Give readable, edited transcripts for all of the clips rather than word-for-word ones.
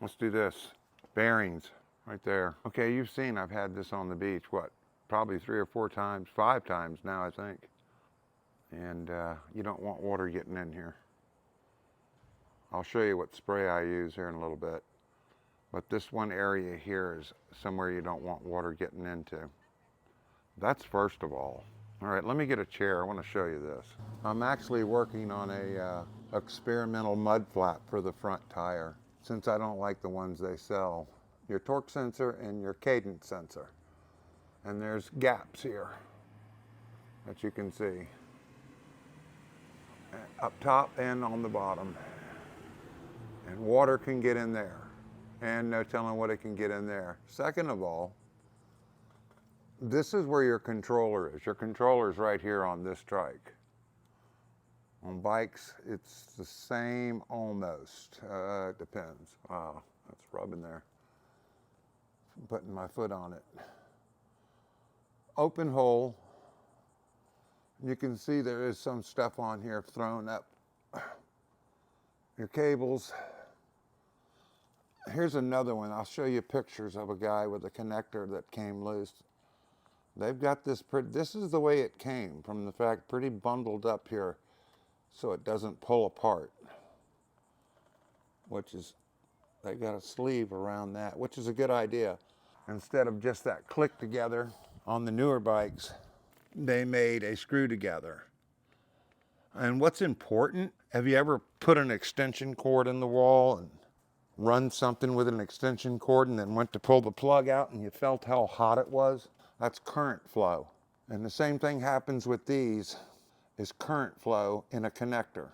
Let's do this. Bearings, right there. Okay, you've seen I've had this on the beach, what, probably 3 or 4 times, 5 times now, I think. And you don't want water getting in here. I'll show you what spray I use here in a little bit. But this one area here is somewhere you don't want water getting into. That's first of all. All right, let me get a chair. I want to show you this. I'm actually working on a experimental mud flap for the front tire, since I don't like the ones they sell. Your torque sensor and your cadence sensor. And there's gaps here that you can see. Up top and on the bottom. And water can get in there. And no telling what it can get in there. Second of all, this is where your controller is. Your controller is right here on this trike. On bikes, it's the same almost. It depends. Wow, that's rubbing there. I'm putting my foot on it. Open hole. You can see there is some stuff on here thrown up. Your cables. Here's another one. I'll show you pictures of a guy with a connector that came loose. They've got this this is the way it came, from the fact pretty bundled up here so it doesn't pull apart. Which is, they got a sleeve around that, which is a good idea. Instead of just that click together on the newer bikes, they made a screw together. And what's important, have you ever put an extension cord in the wall and run something with an extension cord and then went to pull the plug out and you felt how hot it was? That's current flow. And the same thing happens with these, is current flow in a connector.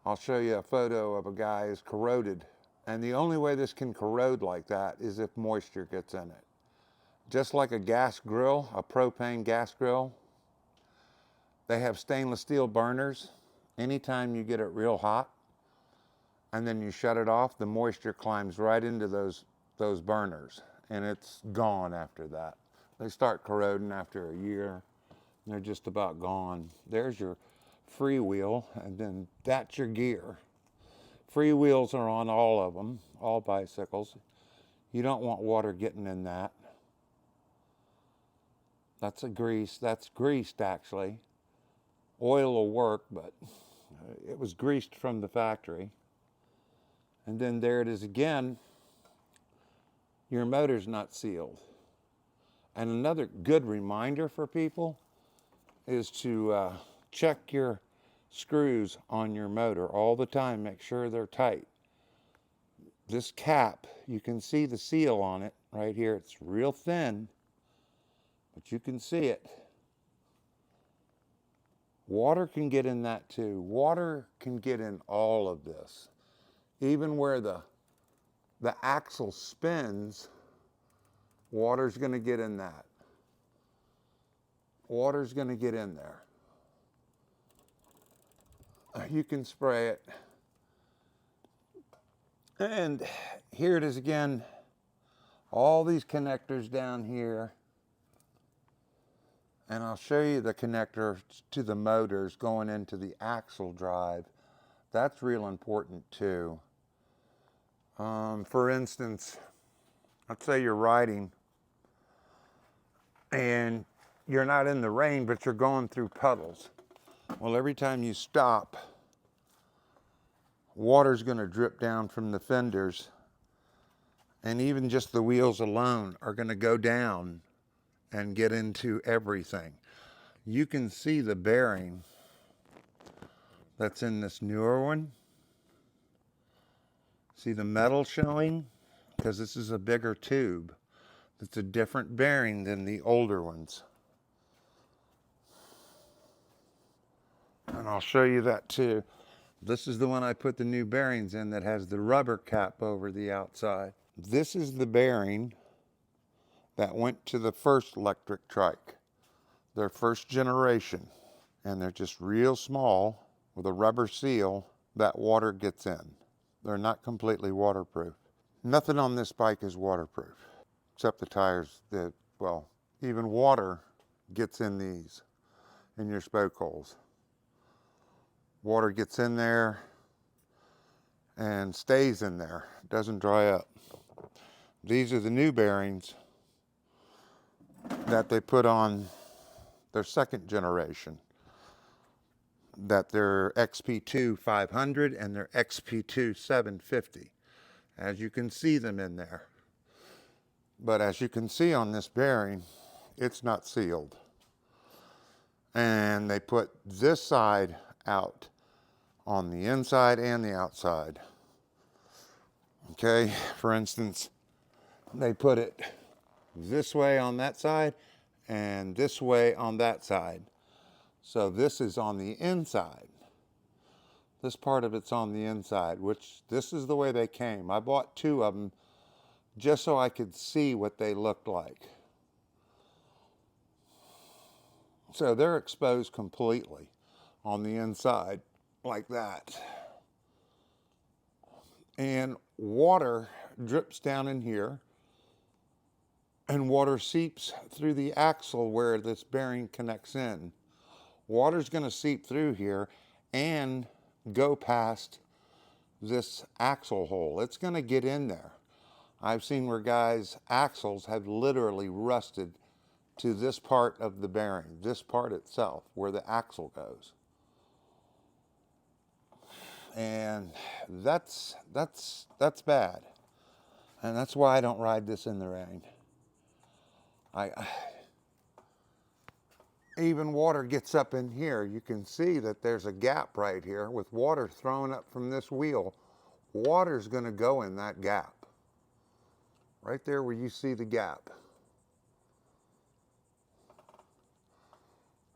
I'll show you a photo of a guy who's corroded. And the only way this can corrode like that is if moisture gets in it. Just like a gas grill, a propane gas grill, they have stainless steel burners. Anytime you get it real hot and then you shut it off, the moisture climbs right into those burners and it's gone after that. They start corroding after a year. They're just about gone. There's your freewheel, and then that's your gear. Freewheels are on all of them, all bicycles. You don't want water getting in that. That's greased actually. Oil will work, but it was greased from the factory. And then there it is again. Your motor's not sealed. And another good reminder for people is to check your screws on your motor all the time. Make sure they're tight. This cap, you can see the seal on it right here. It's real thin, but you can see it. Water can get in that too. Water can get in all of this. Even where the axle spins, water's going to get in that. Water's going to get in there. You can spray it. And here it is again. All these connectors down here. And I'll show you the connector to the motors going into the axle drive. That's real important too. For instance, let's say you're riding and you're not in the rain, but you're going through puddles. Well, every time you stop, water's going to drip down from the fenders, and even just the wheels alone are going to go down and get into everything. You can see the bearing that's in this newer one. See the metal showing? Because this is a bigger tube. It's a different bearing than the older ones. And I'll show you that too. This is the one I put the new bearings in that has the rubber cap over the outside. This is the bearing that went to the first Lectric Trike, their first generation. And they're just real small with a rubber seal that water gets in. They're not completely waterproof. Nothing on this bike is waterproof, except the tires. Well, even water gets in these, in your spoke holes. Water gets in there, and stays in there, doesn't dry up. These are the new bearings that they put on their second generation, that their XP2 500 and their XP2 750. As you can see them in there. But as you can see on this bearing, it's not sealed. And they put this side out on the inside and the outside. Okay, for instance, they put it this way on that side and this way on that side. So this is on the inside. This part of it's on the inside, which this is the way they came. I bought 2 of them just so I could see what they looked like. So they're exposed completely on the inside like that. And water drips down in here, and water seeps through the axle where this bearing connects in. Water's going to seep through here and go past this axle hole. It's going to get in there. I've seen where guys' axles have literally rusted to this part of the bearing, this part itself, where the axle goes. And that's bad. And that's why I don't ride this in the rain. Even water gets up in here. You can see that there's a gap right here with water thrown up from this wheel. Water's going to go in that gap. Right there where you see the gap.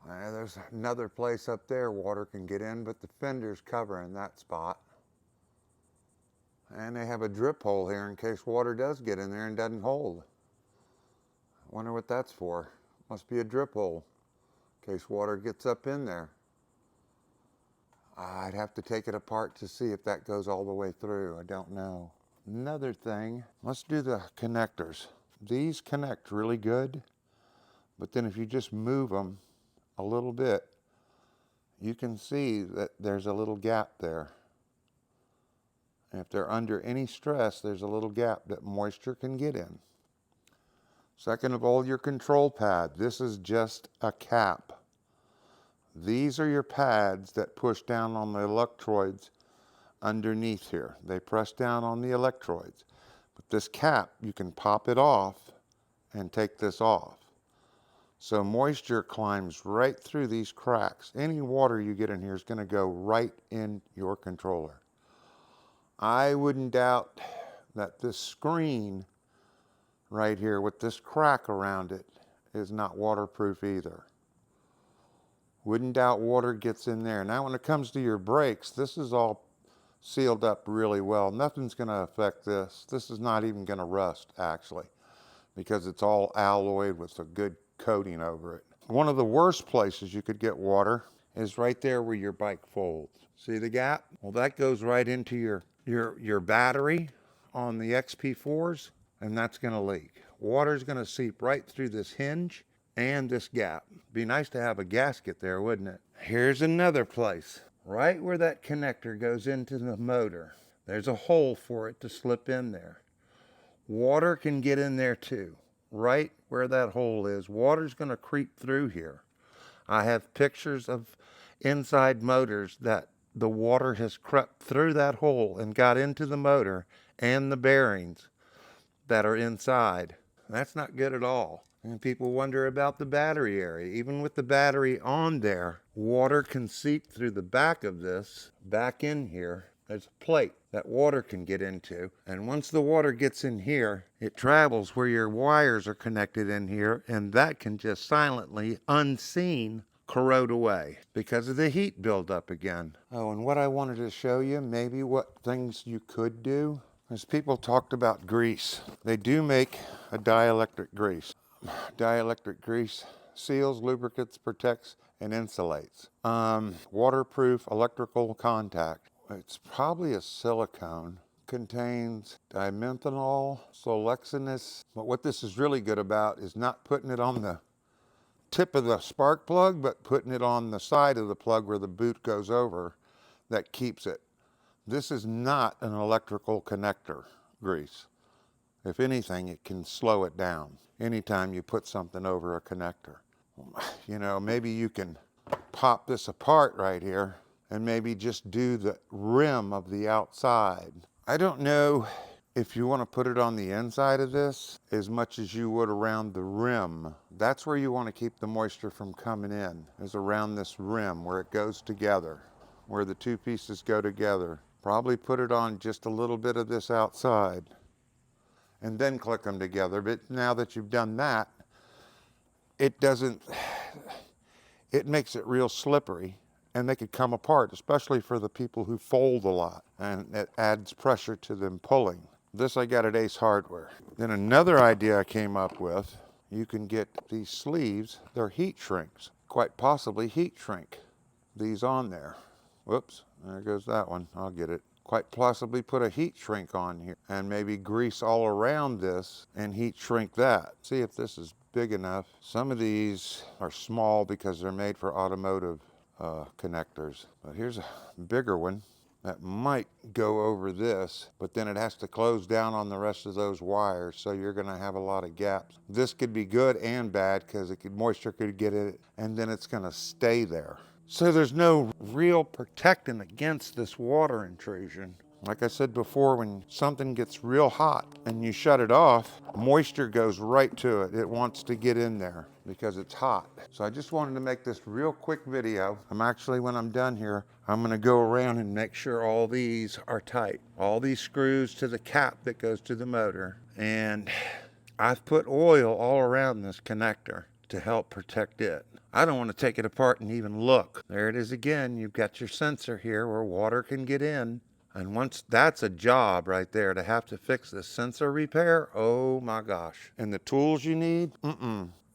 There's another place up there water can get in, but the fender's covering that spot. And they have a drip hole here in case water does get in there and doesn't hold. I wonder what that's for. Must be a drip hole in case water gets up in there. I'd have to take it apart to see if that goes all the way through. I don't know. Another thing, let's do the connectors. These connect really good, but then if you just move them a little bit, you can see that there's a little gap there. And if they're under any stress, there's a little gap that moisture can get in. Second of all, your control pad. This is just a cap. These are your pads that push down on the electrodes underneath here. They press down on the electrodes. But this cap, you can pop it off and take this off. So moisture climbs right through these cracks. Any water you get in here is going to go right in your controller. I wouldn't doubt that this screen right here with this crack around it is not waterproof either. Wouldn't doubt water gets in there. Now when it comes to your brakes, this is all sealed up really well. Nothing's going to affect this. This is not even going to rust actually, because it's all alloyed with a good coating over it. One of the worst places you could get water is right there where your bike folds. See the gap? Well, that goes right into your battery on the XP4s, and that's going to leak. Water's going to seep right through this hinge and this gap. Be nice to have a gasket there, wouldn't it? Here's another place. Right where that connector goes into the motor, there's a hole for it to slip in there. Water can get in there too. Right where that hole is, water's going to creep through here. I have pictures of inside motors that the water has crept through that hole and got into the motor and the bearings that are inside. That's not good at all. And people wonder about the battery area. Even with the battery on there, water can seep through the back of this, back in here. There's a plate that water can get into. And once the water gets in here, it travels where your wires are connected in here, and that can just silently, unseen, corrode away because of the heat buildup again. Oh, and what I wanted to show you, maybe what things you could do, is people talked about grease. They do make a dielectric grease. Dielectric grease seals, lubricates, protects, and insulates. Waterproof electrical contact. It's probably a silicone. Contains dimethanol, solexinous. But what this is really good about is not putting it on the tip of the spark plug, but putting it on the side of the plug where the boot goes over. That keeps it. This is not an electrical connector grease. If anything, it can slow it down anytime you put something over a connector. You know, maybe you can pop this apart right here and maybe just do the rim of the outside. I don't know if you want to put it on the inside of this as much as you would around the rim. That's where you want to keep the moisture from coming in, is around this rim where it goes together, where the two pieces go together. Probably put it on just a little bit of this outside and then click them together. But now that you've done that, it makes it real slippery, and they could come apart, especially for the people who fold a lot, and it adds pressure to them pulling. This I got at Ace Hardware. Then another idea I came up with, you can get these sleeves, they're heat shrinks. Quite possibly heat shrink these on there. Whoops, there goes that one, I'll get it. Quite possibly put a heat shrink on here and maybe grease all around this and heat shrink that. See if this is big enough. Some of these are small because they're made for automotive connectors. But here's a bigger one that might go over this, but then it has to close down on the rest of those wires, so you're gonna have a lot of gaps. This could be good and bad because moisture could get in it and then it's gonna stay there. So there's no real protecting against this water intrusion. Like I said before, when something gets real hot and you shut it off, moisture goes right to it. It wants to get in there because it's hot. So I just wanted to make this real quick video. When I'm done here, I'm gonna go around and make sure all these are tight. All these screws to the cap that goes to the motor. And I've put oil all around this connector to help protect it. I don't want to take it apart and even look. There it is again. You've got your sensor here where water can get in. And once that's a job right there to have to fix this sensor repair, oh my gosh. And the tools you need,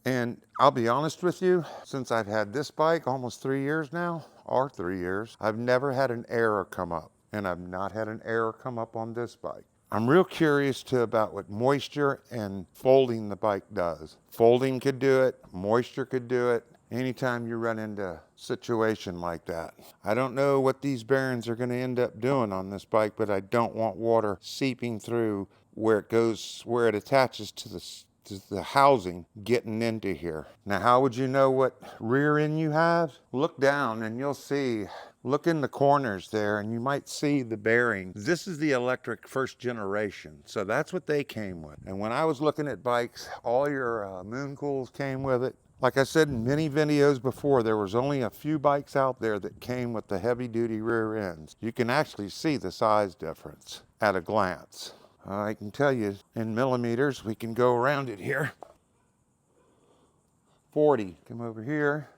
And I'll be honest with you, since I've had this bike almost 3 years now, or 3 years, I've never had an error come up. And I've not had an error come up on this bike. I'm real curious too about what moisture and folding the bike does. Folding could do it, moisture could do it. Anytime you run into a situation like that. I don't know what these bearings are going to end up doing on this bike, but I don't want water seeping through where it attaches to the housing getting into here. Now, how would you know what rear end you have? Look down and you'll see, look in the corners there and you might see the bearing. This is the Lectric first generation. So that's what they came with. And when I was looking at bikes, all your Moon Cools came with it. Like I said in many videos before, there was only a few bikes out there that came with the heavy duty rear ends. You can actually see the size difference at a glance. I can tell you in millimeters, we can go around it here. 40, come over here.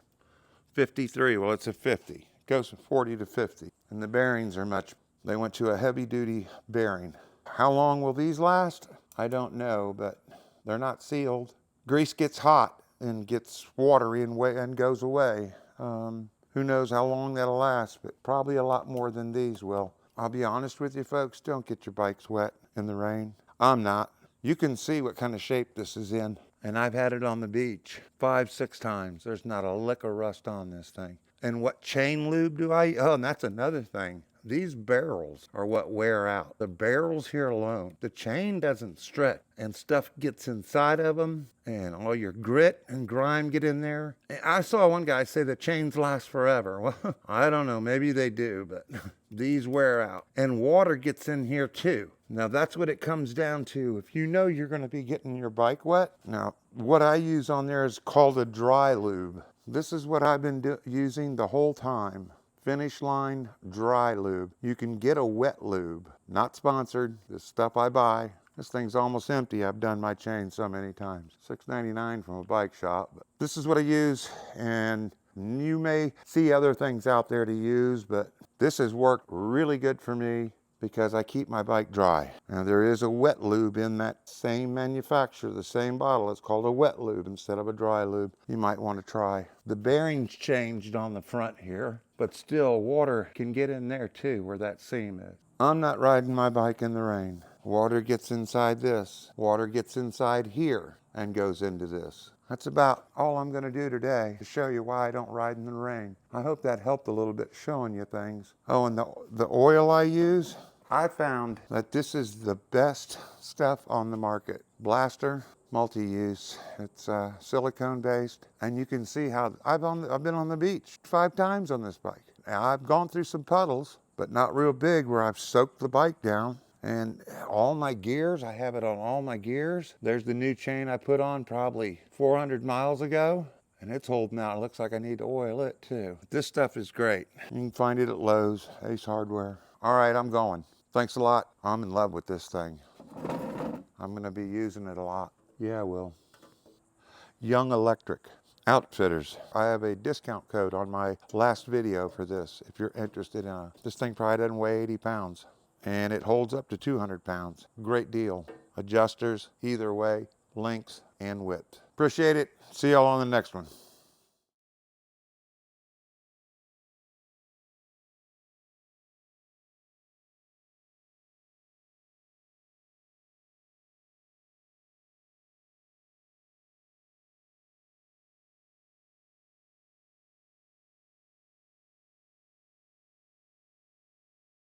53, well it's a 50. It goes from 40 to 50. And the bearings are they went to a heavy duty bearing. How long will these last? I don't know, but they're not sealed. Grease gets hot and gets watery and goes away. Who knows how long that'll last, but probably a lot more than these will. I'll be honest with you folks, don't get your bikes wet in the rain. I'm not. You can see what kind of shape this is in. And I've had it on the beach 5-6 times. There's not a lick of rust on this thing. And what chain lube do I use? Oh, and that's another thing. These barrels are what wear out. The barrels here alone. The chain doesn't stretch and stuff gets inside of them and all your grit and grime get in there. I saw one guy say the chains last forever. Well, I don't know, maybe they do, but these wear out. And water gets in here too. Now that's what it comes down to. If you know you're gonna be getting your bike wet. Now, what I use on there is called a dry lube. This is what I've been using the whole time. Finish Line Dry Lube. You can get a wet lube. Not sponsored. This stuff I buy. This thing's almost empty. I've done my chain so many times. $6.99 from a bike shop. But this is what I use, and you may see other things out there to use, but this has worked really good for me because I keep my bike dry. Now there is a wet lube in that same manufacturer, the same bottle. It's called a wet lube instead of a dry lube. You might want to try. The bearings changed on the front here, but still water can get in there too where that seam is. I'm not riding my bike in the rain. Water gets inside this. Water gets inside here and goes into this. That's about all I'm going to do today to show you why I don't ride in the rain. I hope that helped a little bit showing you things. Oh, and the oil I use, I found that this is the best stuff on the market. Blaster, multi-use. It's silicone based, and you can see how I've been on the beach 5 times on this bike. Now, I've gone through some puddles, but not real big where I've soaked the bike down. And all my gears, I have it on all my gears. There's the new chain I put on probably 400 miles ago, and it's holding out. It looks like I need to oil it too. This stuff is great. You can find it at Lowe's, Ace Hardware. All right, I'm going. Thanks a lot. I'm in love with this thing. I'm gonna be using it a lot. Yeah, I will. Young Electric Outfitters. I have a discount code on my last video for this. If you're interested in this thing probably doesn't weigh 80 pounds. And it holds up to 200 pounds. Great deal. Adjusters, either way, lengths and width. Appreciate it. See y'all on the next one.